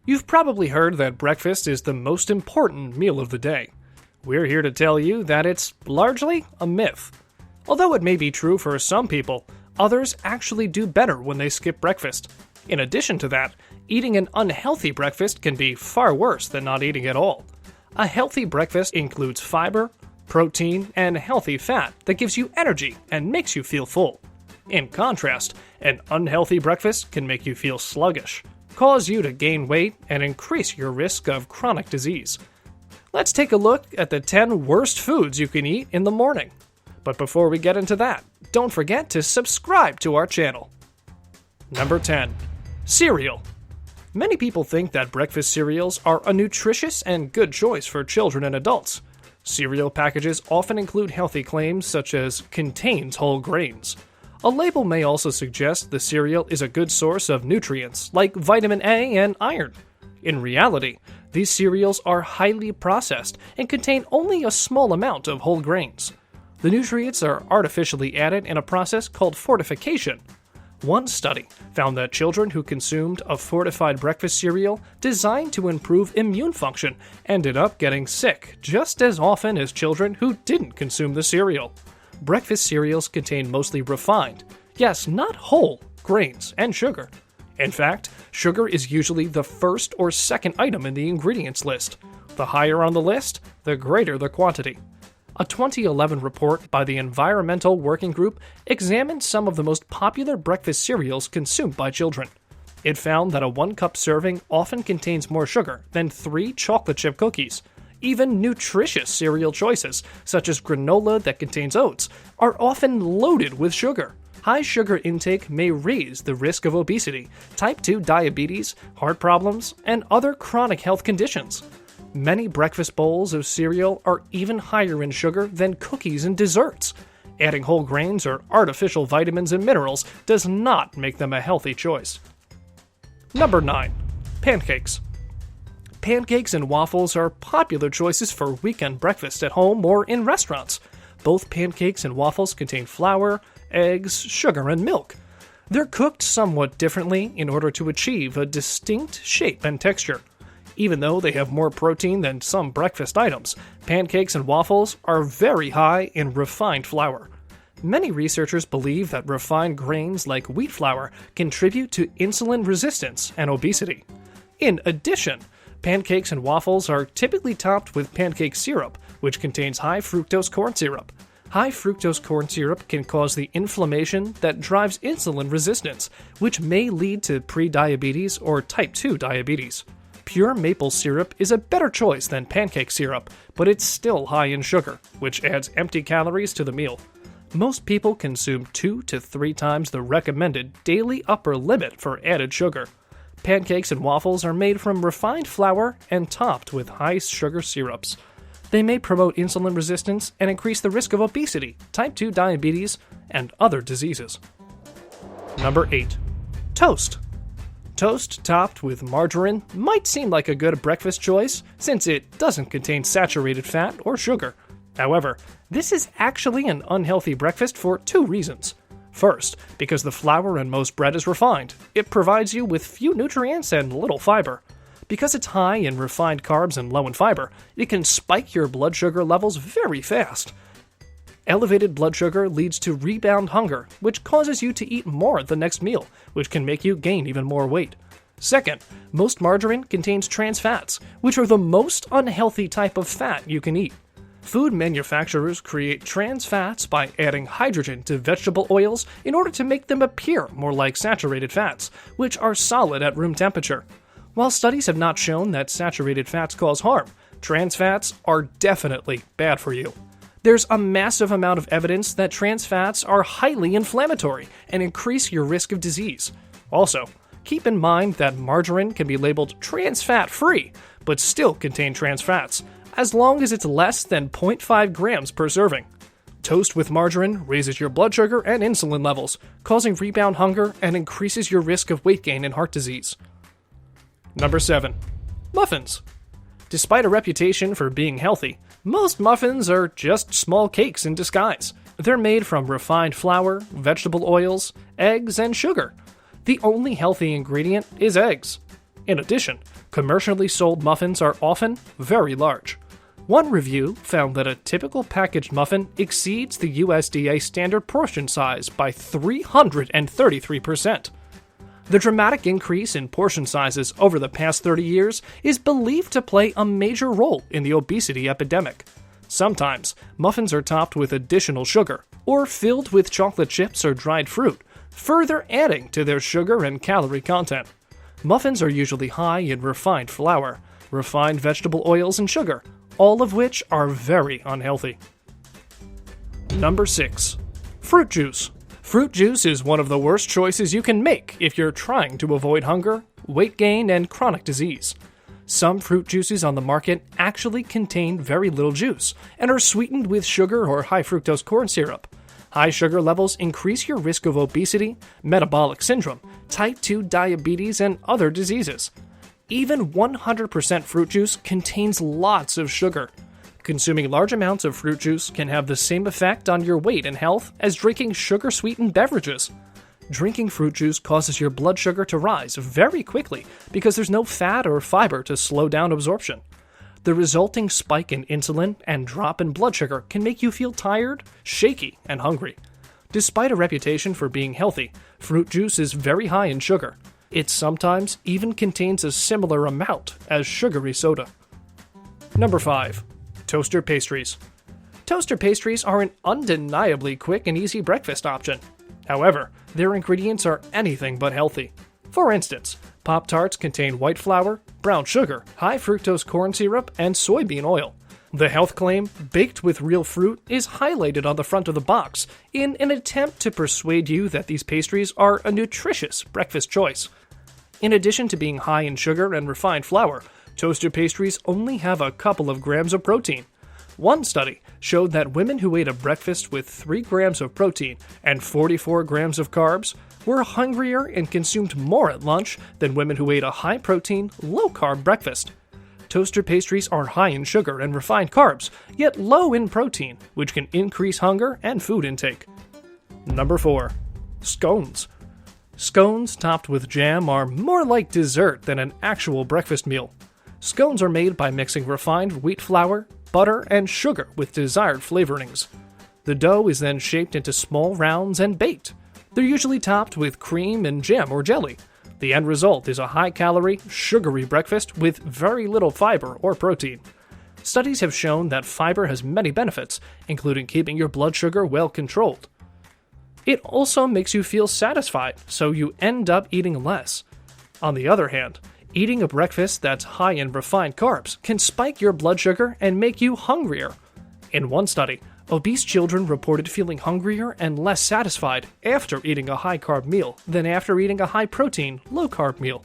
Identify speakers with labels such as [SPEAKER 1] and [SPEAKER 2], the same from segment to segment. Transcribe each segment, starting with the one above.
[SPEAKER 1] You've probably heard that breakfast is the most important meal of the day. We're here to tell you that it's largely a myth. Although it may be true for some people, others actually do better when they skip breakfast. In addition to that, eating an unhealthy breakfast can be far worse than not eating at all. A healthy breakfast includes fiber, protein, and healthy fat that gives you energy and makes you feel full. In contrast, an unhealthy breakfast can make you feel sluggish, cause you to gain weight, and increase your risk of chronic disease. Let's take a look at the 10 worst foods you can eat in the morning. But before we get into that, don't forget to subscribe to our channel. Number 10. Cereal. Many people think that breakfast cereals are a nutritious and good choice for children and adults. Cereal packages often include healthy claims such as contains whole grains. A label may also suggest the cereal is a good source of nutrients like vitamin A and iron. In reality, these cereals are highly processed and contain only a small amount of whole grains. The nutrients are artificially added in a process called fortification. One study found that children who consumed a fortified breakfast cereal designed to improve immune function ended up getting sick just as often as children who didn't consume the cereal. Breakfast cereals contain mostly refined, yes, not whole, grains and sugar. In fact, sugar is usually the first or second item in the ingredients list. The higher on the list, the greater the quantity. A 2011 report by the Environmental Working Group examined some of the most popular breakfast cereals consumed by children. It found that a 1-cup serving often contains more sugar than 3 chocolate chip cookies. Even nutritious cereal choices, such as granola that contains oats, are often loaded with sugar. High sugar intake may raise the risk of obesity, type 2 diabetes, heart problems, and other chronic health conditions. Many breakfast bowls of cereal are even higher in sugar than cookies and desserts. Adding whole grains or artificial vitamins and minerals does not make them a healthy choice. Number 9. Pancakes. Pancakes and waffles are popular choices for weekend breakfast at home or in restaurants. Both pancakes and waffles contain flour, eggs, sugar, and milk. They're cooked somewhat differently in order to achieve a distinct shape and texture. Even though they have more protein than some breakfast items, pancakes and waffles are very high in refined flour. Many researchers believe that refined grains like wheat flour contribute to insulin resistance and obesity. In addition, pancakes and waffles are typically topped with pancake syrup, which contains high fructose corn syrup. High fructose corn syrup can cause the inflammation that drives insulin resistance, which may lead to prediabetes or type 2 diabetes. Pure maple syrup is a better choice than pancake syrup, but it's still high in sugar, which adds empty calories to the meal. Most people consume 2 to 3 times the recommended daily upper limit for added sugar. Pancakes and waffles are made from refined flour and topped with high sugar syrups. They may promote insulin resistance and increase the risk of obesity, type 2 diabetes, and other diseases. Number 8. Toast. Toast topped with margarine might seem like a good breakfast choice since it doesn't contain saturated fat or sugar. However, this is actually an unhealthy breakfast for 2 reasons. First, because the flour in most bread is refined. It provides you with few nutrients and little fiber. Because it's high in refined carbs and low in fiber, it can spike your blood sugar levels very fast. Elevated blood sugar leads to rebound hunger, which causes you to eat more at the next meal, which can make you gain even more weight. Second, most margarine contains trans fats, which are the most unhealthy type of fat you can eat. Food manufacturers create trans fats by adding hydrogen to vegetable oils in order to make them appear more like saturated fats, which are solid at room temperature. While studies have not shown that saturated fats cause harm, trans fats are definitely bad for you. There's a massive amount of evidence that trans fats are highly inflammatory and increase your risk of disease. Also, keep in mind that margarine can be labeled trans fat free, but still contain trans fats, as long as it's less than 0.5 grams per serving. Toast with margarine raises your blood sugar and insulin levels, causing rebound hunger and increases your risk of weight gain and heart disease. Number 7. Muffins. Despite a reputation for being healthy, most muffins are just small cakes in disguise. They're made from refined flour, vegetable oils, eggs, and sugar. The only healthy ingredient is eggs. In addition, commercially sold muffins are often very large. One review found that a typical packaged muffin exceeds the USDA standard portion size by 333%. The dramatic increase in portion sizes over the past 30 years is believed to play a major role in the obesity epidemic. Sometimes, muffins are topped with additional sugar, or filled with chocolate chips or dried fruit, further adding to their sugar and calorie content. Muffins are usually high in refined flour, refined vegetable oils, and sugar, all of which are very unhealthy. Number 6. Fruit juice. Fruit juice is one of the worst choices you can make if you're trying to avoid hunger, weight gain, and chronic disease. Some fruit juices on the market actually contain very little juice and are sweetened with sugar or high fructose corn syrup. High sugar levels increase your risk of obesity, metabolic syndrome, type 2 diabetes, and other diseases. Even 100% fruit juice contains lots of sugar. Consuming large amounts of fruit juice can have the same effect on your weight and health as drinking sugar-sweetened beverages. Drinking fruit juice causes your blood sugar to rise very quickly because there's no fat or fiber to slow down absorption. The resulting spike in insulin and drop in blood sugar can make you feel tired, shaky, and hungry. Despite a reputation for being healthy, fruit juice is very high in sugar. It sometimes even contains a similar amount as sugary soda. Number 5. Toaster pastries. Toaster pastries are an undeniably quick and easy breakfast option. However, their ingredients are anything but healthy. For instance, Pop-Tarts contain white flour, brown sugar, high fructose corn syrup, and soybean oil. The health claim, baked with real fruit, is highlighted on the front of the box in an attempt to persuade you that these pastries are a nutritious breakfast choice. In addition to being high in sugar and refined flour, toaster pastries only have a couple of grams of protein. One study showed that women who ate a breakfast with 3 grams of protein and 44 grams of carbs were hungrier and consumed more at lunch than women who ate a high-protein, low-carb breakfast. Toaster pastries are high in sugar and refined carbs, yet low in protein, which can increase hunger and food intake. Number 4. Scones. Scones topped with jam are more like dessert than an actual breakfast meal. Scones are made by mixing refined wheat flour, butter, and sugar with desired flavorings. The dough is then shaped into small rounds and baked. They're usually topped with cream and jam or jelly. The end result is a high-calorie, sugary breakfast with very little fiber or protein. Studies have shown that fiber has many benefits, including keeping your blood sugar well controlled. It also makes you feel satisfied, so you end up eating less. On the other hand, eating a breakfast that's high in refined carbs can spike your blood sugar and make you hungrier. In one study, obese children reported feeling hungrier and less satisfied after eating a high-carb meal than after eating a high-protein, low-carb meal.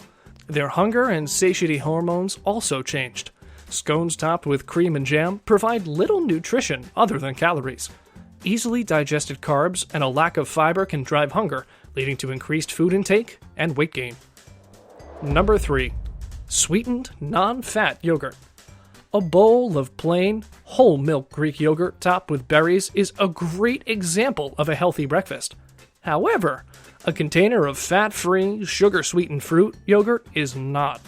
[SPEAKER 1] Their hunger and satiety hormones also changed. Scones topped with cream and jam provide little nutrition other than calories. Easily digested carbs and a lack of fiber can drive hunger, leading to increased food intake and weight gain. Number 3. Sweetened, non-fat yogurt. A bowl of plain, whole milk Greek yogurt topped with berries is a great example of a healthy breakfast. However, a container of fat-free, sugar-sweetened fruit yogurt is not.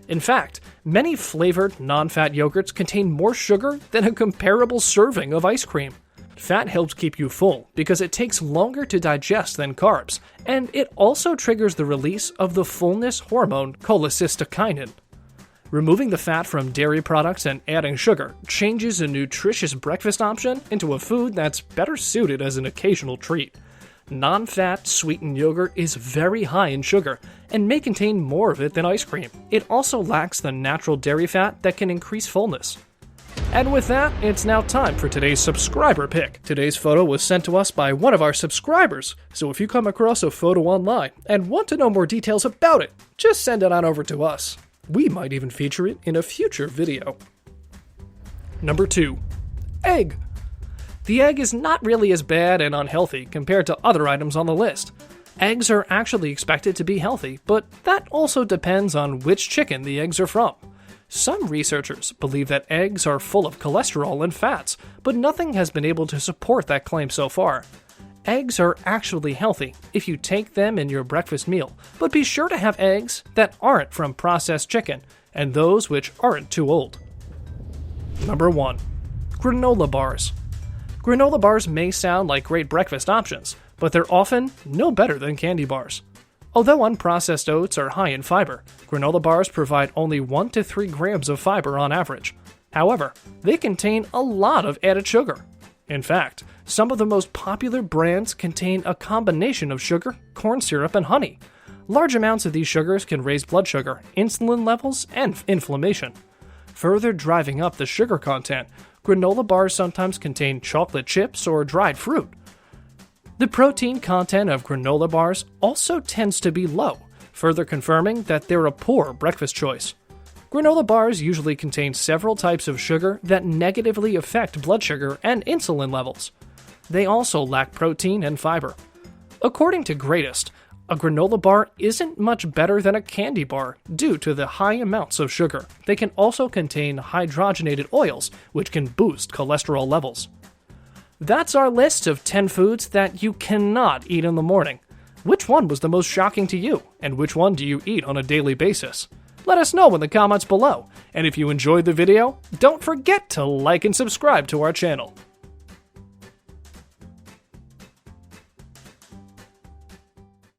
[SPEAKER 1] In fact, many flavored, non-fat yogurts contain more sugar than a comparable serving of ice cream. Fat helps keep you full because it takes longer to digest than carbs, and it also triggers the release of the fullness hormone cholecystokinin. Removing the fat from dairy products and adding sugar changes a nutritious breakfast option into a food that's better suited as an occasional treat. Non-fat sweetened yogurt is very high in sugar and may contain more of it than ice cream. It also lacks the natural dairy fat that can increase fullness. And with that, it's now time for today's subscriber pick. Today's photo was sent to us by one of our subscribers, so if you come across a photo online and want to know more details about it, just send it on over to us. We might even feature it in a future video. Number 2. Egg. The egg is not really as bad and unhealthy compared to other items on the list. Eggs are actually expected to be healthy, but that also depends on which chicken the eggs are from. Some researchers believe that eggs are full of cholesterol and fats, but nothing has been able to support that claim so far. Eggs are actually healthy if you take them in your breakfast meal, but be sure to have eggs that aren't from processed chicken and those which aren't too old. Number 1. Granola bars. Granola bars may sound like great breakfast options, but they're often no better than candy bars. Although unprocessed oats are high in fiber, granola bars provide only 1 to 3 grams of fiber on average. However, they contain a lot of added sugar. In fact, some of the most popular brands contain a combination of sugar, corn syrup, and honey. Large amounts of these sugars can raise blood sugar, insulin levels, and inflammation. Further driving up the sugar content, granola bars sometimes contain chocolate chips or dried fruit. The protein content of granola bars also tends to be low, further confirming that they're a poor breakfast choice. Granola bars usually contain several types of sugar that negatively affect blood sugar and insulin levels. They also lack protein and fiber. According to Greatest, a granola bar isn't much better than a candy bar due to the high amounts of sugar. They can also contain hydrogenated oils, which can boost cholesterol levels. That's our list of 10 foods that you cannot eat in the morning. Which one was the most shocking to you, and which one do you eat on a daily basis? Let us know in the comments below, and if you enjoyed the video, don't forget to like and subscribe to our channel.